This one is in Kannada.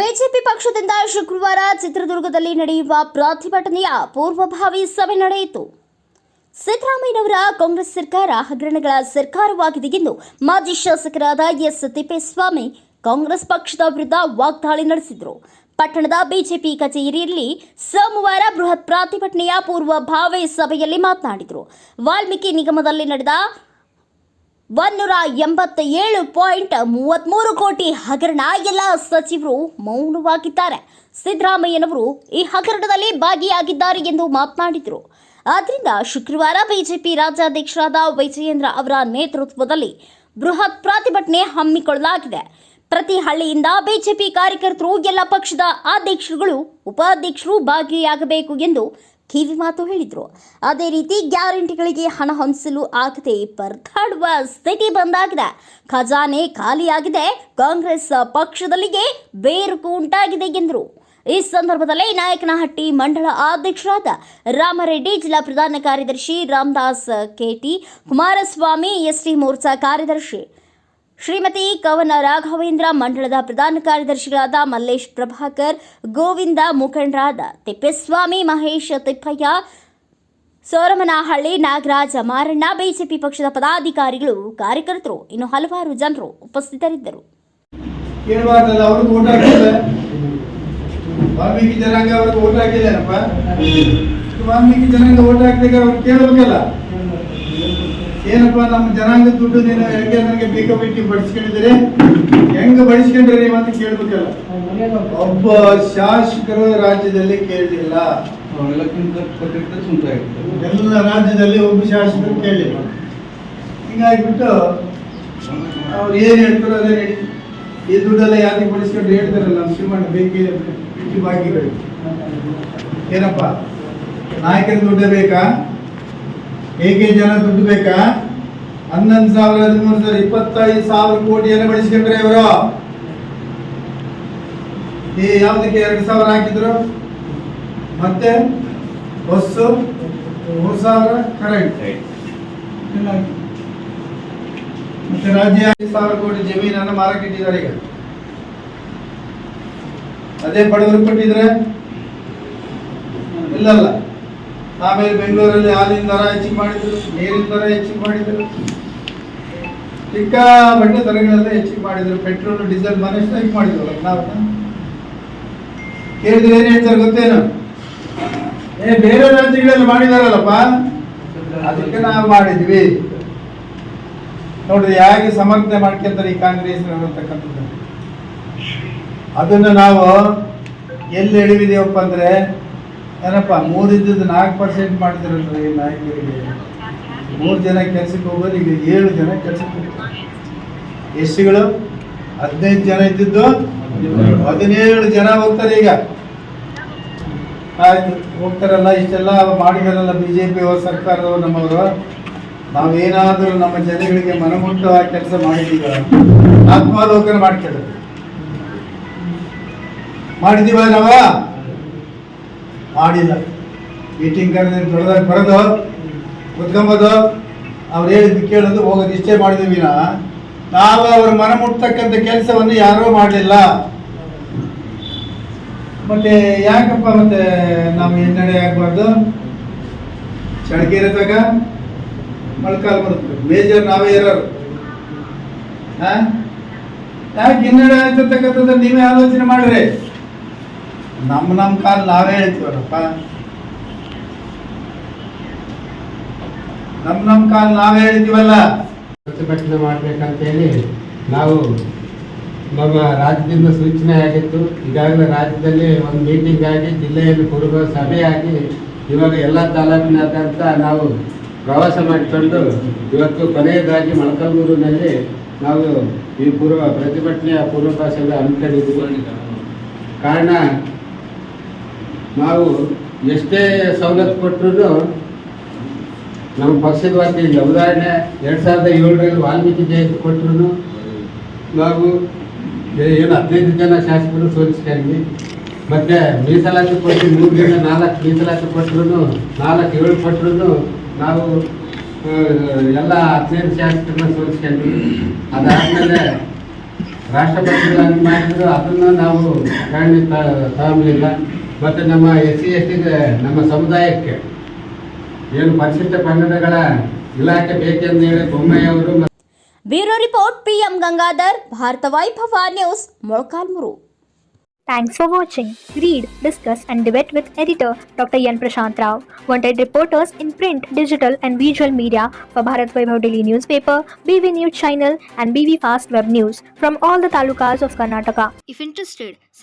ಬಿಜೆಪಿ ಪಕ್ಷದಿಂದ ಶುಕ್ರವಾರ ಚಿತ್ರದುರ್ಗದಲ್ಲಿ ನಡೆಯುವ ಪ್ರತಿಭಟನೆಯ ಪೂರ್ವಭಾವಿ ಸಭೆ ನಡೆಯಿತು. ಸಿದ್ದರಾಮಯ್ಯನವರ ಕಾಂಗ್ರೆಸ್ ಸರ್ಕಾರ ಹಗರಣಗಳ ಸರ್ಕಾರವಾಗಿದೆ ಎಂದು ಮಾಜಿ ಶಾಸಕರಾದ ಎಸ್ ತಿಪ್ಪೇಸ್ವಾಮಿ ಕಾಂಗ್ರೆಸ್ ಪಕ್ಷದ ವಿರುದ್ಧ ವಾಗ್ದಾಳಿ ನಡೆಸಿದರು. ಪಟ್ಟಣದ ಬಿಜೆಪಿ ಕಚೇರಿಯಲ್ಲಿ ಸೋಮವಾರ ಬೃಹತ್ ಪ್ರತಿಭಟನೆಯ ಪೂರ್ವಭಾವಿ ಸಭೆಯಲ್ಲಿ ಮಾತನಾಡಿದರು. ವಾಲ್ಮೀಕಿ ನಿಗಮದಲ್ಲಿ ನಡೆದ 187.33 ಕೋಟಿ ಹಗರಣ ಎಲ್ಲ ಸಚಿವರು ಮೌನವಾಗಿದ್ದಾರೆ. ಸಿದ್ದರಾಮಯ್ಯನವರು ಈ ಹಗರಣದಲ್ಲಿ ಭಾಗಿಯಾಗಿದ್ದಾರೆ ಎಂದು ಮಾತನಾಡಿದರು. ಆದ್ದರಿಂದ ಶುಕ್ರವಾರ ಬಿಜೆಪಿ ರಾಜ್ಯಾಧ್ಯಕ್ಷರಾದ ವಿಜಯೇಂದ್ರ ಅವರ ನೇತೃತ್ವದಲ್ಲಿ ಬೃಹತ್ ಪ್ರತಿಭಟನೆ ಹಮ್ಮಿಕೊಳ್ಳಲಾಗಿದೆ. ಪ್ರತಿ ಹಳ್ಳಿಯಿಂದ ಬಿಜೆಪಿ ಕಾರ್ಯಕರ್ತರು, ಎಲ್ಲ ಪಕ್ಷದ ಅಧ್ಯಕ್ಷರುಗಳು, ಉಪಾಧ್ಯಕ್ಷರು ಭಾಗಿಯಾಗಬೇಕು ಎಂದು ಕಿವಿಮಾತು ಹೇಳಿದರು. ಅದೇ ರೀತಿ ಗ್ಯಾರಂಟಿಗಳಿಗೆ ಹಣ ಹೊಂದಿಸಲು ಆಗದೆ ಪರದಾಡುವ ಸ್ಥಿತಿ ಬಂದಾಗಿದೆ. ಖಜಾನೆ ಖಾಲಿಯಾಗಿದೆ. ಕಾಂಗ್ರೆಸ್ ಪಕ್ಷದಲ್ಲಿಗೆ ಬೇರುಕು ಉಂಟಾಗಿದೆ ಎಂದರು. ಈ ಸಂದರ್ಭದಲ್ಲಿ ನಾಯಕನಹಟ್ಟಿ ಮಂಡಳ ಅಧ್ಯಕ್ಷರಾದ ರಾಮರೆಡ್ಡಿ, ಜಿಲ್ಲಾ ಪ್ರಧಾನ ಕಾರ್ಯದರ್ಶಿ ರಾಮದಾಸ್ ಕೆಟಿ, ಕುಮಾರಸ್ವಾಮಿ, ಎಸ್ಟಿ ಮೋರ್ಚಾ ಕಾರ್ಯದರ್ಶಿ ಶ್ರೀಮತಿ ಕವನ ರಾಘವೇಂದ್ರ, ಮಂಡಳದ ಪ್ರಧಾನ ಕಾರ್ಯದರ್ಶಿಗಳಾದ ಮಲ್ಲೇಶ್ ಪ್ರಭಾಕರ್, ಗೋವಿಂದ, ಮುಖಂಡರಾದ ತಿಪ್ಪೇಸ್ವಾಮಿ, ಮಹೇಶ್, ತಿಪ್ಪಯ್ಯ, ಸೋರಮನಹಳ್ಳಿ, ನಾಗರಾಜ, ಮಾರಣ್ಣ, ಬಿಜೆಪಿ ಪಕ್ಷದ ಪದಾಧಿಕಾರಿಗಳು, ಕಾರ್ಯಕರ್ತರು, ಇನ್ನು ಹಲವಾರು ಜನರು ಉಪಸ್ಥಿತರಿದ್ದರು. ವಾಲ್ಮೀಕಿ ಜನಾಂಗ ಅವ್ರಿಗೆ ಓಟ್ ಹಾಕಿದಾರಪ್ಪ. ವಾಲ್ಮೀಕಿ ಜನಾಂಗ ಓಟ್ ಹಾಕಿದಾಗ ಅವ್ರು ಕೇಳಬೇಕಲ್ಲ, ಏನಪ್ಪ ನಮ್ಮ ಜನಾಂಗದ ದುಡ್ಡು ನೀನು ಹೆಂಗೆ ನನಗೆ ಬೀಕ ಬಿಟ್ಟು ಬಡಿಸ್ಕೊಂಡಿದ್ದೀರಿ, ಹೆಂಗ ಬಡಿಸ್ಕೊಂಡ್ರಿ ಅಂತ ಕೇಳ್ಬೇಕಲ್ಲ. ಒಬ್ಬ ಶಾಸಕರು ರಾಜ್ಯದಲ್ಲಿ ಕೇಳಿಲ್ಲ. ಎಲ್ಲ ರಾಜ್ಯದಲ್ಲಿ ಒಬ್ಬ ಶಾಸಕರು ಕೇಳಿಲ್ಲ. ಹಿಂಗಾಗಿಬಿಟ್ಟು ಅವ್ರು ಏನ್ ಹೇಳ್ತಾರೋ ಅದೇ ನಡಿ. ಈ ದುಡ್ಡೆಲ್ಲ ಯಾರಿಗೆ ಬಡಿಸ್ಕೊಂಡ್ರೆ ಹೇಳ್ತಾರಲ್ಲ, ನಮ್ಮ ಶ್ರೀಮಂತ ಬೇಕೇ ಭಾಗಿಗಳು. ಏನಪ್ಪ ನಾಯಕರ ದುಡ್ಡು ಬೇಕಾ? ಹೇಗೆ ಜನ ದುಡ್ಡು ಬೇಕಾ? 11,000, 13,000, 25,000 ಕೋಟಿಯನ್ನು ಬಳಸ್ಕೊಂಡ್ರೆ ಇವರು. ಯಾವ್ದಕ್ಕೆ 2,000 ಹಾಕಿದ್ರು, ಮತ್ತೆ ಬಸ್ಸು 3,000 ಕರೆಂಟ್, ಮತ್ತೆ ರಾಜ್ಯ 5,000 ಕೋಟಿ ಜಮೀನನ್ನು ಮಾರಕ್ಕಿಟ್ಟಿದ್ದಾರೆ. ಈಗ ಅದೇ ಬಡವರು ಕೊಟ್ಟಿದ್ರೆ ಇಲ್ಲಲ್ಲ. ಆಮೇಲೆ ಬೆಂಗಳೂರಲ್ಲಿ ಹಾಲಿನ ದರ ಹೆಚ್ಚಿಗೆ ಮಾಡಿದ್ರು, ನೀರಿನ ದರ ಹೆಚ್ಚಿಗೆ ಮಾಡಿದ್ರು, ಸಿಕ್ಕಾಪಟ್ಟೆ ದರಗಳೆಲ್ಲ ಹೆಚ್ಚಿಗೆ ಮಾಡಿದ್ರು. ಪೆಟ್ರೋಲ್, ಡೀಸೆಲ್ ಮನೆ ಸ್ಟ್ರೈಕ್ ಮಾಡಿದ್ವಲ್ಲ ನಾವು. ಕೇಳಿದ್ರೆ ಏನ್ ಹೇಳ್ತಾರೆ ಗೊತ್ತೇನು? ಬೇರೆ ರಾಜ್ಯಗಳೆಲ್ಲ ಮಾಡಿದಾರಲ್ಲಪ್ಪ, ಅದಕ್ಕೆ ನಾವು ಮಾಡಿದ್ವಿ. ನೋಡ್ರಿ ಹೇಗೆ ಸಮರ್ಥನೆ ಮಾಡ್ಕೊಂತಾರೆ ಈ ಕಾಂಗ್ರೆಸ್ ಅಂತಕ್ಕಂಥದ್ದು. ಅದನ್ನ ನಾವು ಎಲ್ಲಿ ಎಳಿವಿದೀವಪ್ಪ ಅಂದ್ರೆ, ಏನಪ್ಪ 3 ಇದ್ದದ್ದು 4% ಮಾಡಿದ್ರಲ್ರಿ ನಾಯಕರಿಗೆ. 3 ಜನ ಕೆಲ್ಸಕ್ಕೆ ಹೋಗೋದು ಈಗ 7 ಜನ ಕೆಲ್ಸಕ್ಕೆ ಹೋಗ್ತಾರೆ. ಎಸ್ಸಿಗಳು 15 ಜನ ಇದ್ದಿದ್ದು 17 ಜನ ಹೋಗ್ತಾರೆ. ಈಗ ಆಯ್ತು ಹೋಗ್ತಾರಲ್ಲ, ಇಷ್ಟೆಲ್ಲ ಮಾಡಿದಾರಲ್ಲ ಬಿಜೆಪಿ ಸರ್ಕಾರದವರು, ನಮ್ಮವರು. ನಾವೇನಾದ್ರೂ ನಮ್ಮ ಜನಗಳಿಗೆ ಮನಮುಟ್ಟುವ ಕೆಲಸ ಮಾಡಿದೀವ? ಆತ್ಮಾವಲೋಕನ ಮಾಡಿದೀವ ನಾವ? ಮಾಡಿಲ್ಲ. ಮೀಟಿಂಗ್ ಕರೆದು ದೊಡ್ಡದಾಗಿ ಬರೋದು, ಕುತ್ಕೊಂಬೋದು, ಅವ್ರು ಹೇಳಿದ್ದು ಕೇಳೋದು, ಹೋಗೋದು, ಇಷ್ಟೇ ಮಾಡಿದೀವಿ. ನಾವು ಅವ್ರ ಮನ ಮುಟ್ತಕ್ಕಂಥ ಕೆಲಸವನ್ನು ಯಾರೂ ಮಾಡಲಿಲ್ಲ. ಮತ್ತೆ ಯಾಕಪ್ಪ ಮತ್ತೆ ನಾವು ಹಿನ್ನಡೆ ಆಗ್ಬಾರ್ದು? ಚಳಕೆರೆ ತಗ ಮೊಳಕಾಲ್ ಬರುತ್ತೆ, ಮೇಜರ್ ನಾವೇ ಇರೋರು. ಯಾಕೆ ಹಿನ್ನಡೆ ಆಗ್ತಿರ್ತಕ್ಕಂಥದ್ದು ನೀವೇ ಆಲೋಚನೆ ಮಾಡ್ರಿ. ನಮ್ಮ ಕಾಲ ನಾವೇ ಹೇಳ್ತೀವಲ್ಲಪ್ಪ, ನಮ್ಮ ಕಾಲ ನಾವೇ ಹೇಳ್ತೀವಲ್ಲ. ಪ್ರತಿಭಟನೆ ಮಾಡ್ಬೇಕಂತೇಳಿ ನಾವು ನಮ್ಮ ರಾಜ್ಯದಿಂದ ಸೂಚನೆ ಆಗಿತ್ತು. ಈಗಾಗಲೇ ರಾಜ್ಯದಲ್ಲಿ ಒಂದು ಮೀಟಿಂಗ್ ಆಗಿ, ಜಿಲ್ಲೆಯಲ್ಲಿ ಪೂರ್ವ ಸಭೆ ಆಗಿ, ಇವಾಗ ಎಲ್ಲ ತಾಲೂಕಿನಾದ್ಯಂತ ನಾವು ಪ್ರವಾಸ ಮಾಡಿಕೊಂಡು ಇವತ್ತು ಕೊನೆಯದಾಗಿ ಮೊಳಕಾಲ್ಮೂರಿನಲ್ಲಿ ನಾವು ಈ ಪ್ರತಿಭಟನೆಯ ಪೂರ್ವಭಾಸೆಯನ್ನು ಹಮ್ಮಿಕೊಂಡಿದ್ದೀವಿ. ಕಾರಣ, ನಾವು ಎಷ್ಟೇ ಸವಲತ್ತು ಕೊಟ್ಟರು ನಮ್ಮ ಪಕ್ಷದ ವತಿಯಿಂದ, ಉದಾಹರಣೆ 2007ರಲ್ಲಿ ವಾಲ್ಮೀಕಿ ಜಯಂತಿ ಕೊಟ್ಟರು ನಾವು ಏನು 15 ಜನ ಶಾಸಕರು ಸೋಲಿಸ್ಕೊಂಡ್ವಿ. ಮತ್ತು ಮೀಸಲಾತಿ ಕೊಟ್ಟು 3 ಜನ 4 ಮೀಸಲಾತಿ ಕೊಟ್ಟರು, 4 7 ಕೊಟ್ಟರು ನಾವು ಎಲ್ಲ 15 ಶಾಸಕರನ್ನ ಸೋಲಿಸ್ಕೊಂಡ್ವಿ. ಅದಾದಮೇಲೆ ರಾಷ್ಟ್ರಪತಿಗಳನ್ನು ಮಾಡಿದ್ರು ಅದನ್ನು ನಾವು ಖಂಡಿತ ತಗೊಂಡಿಲ್ಲ. ಮತ್ತು ನಮ್ಮ SC/ST ನಮ್ಮ ಸಮುದಾಯಕ್ಕೆ ಏನು ಪರಿಶಿಷ್ಟ ಪಂಗಡಗಳ ಇಲಾಖೆ ಬೇಕೆಂದು ಹೇಳಿ ಬೊಮ್ಮಾಯಿಯವರು bureau report PM Gangadhar, Bharat Vaibhava news, Molakalmuru. Thanks for watching. Read, discuss and debate with editor Dr. Yan Prashant Rao. Wanted reporters in print, digital and visual media for Bharat Vaibhav Daily Newspaper, BV News Channel and BV Fast Web News from all the talukas of Karnataka. If interested, send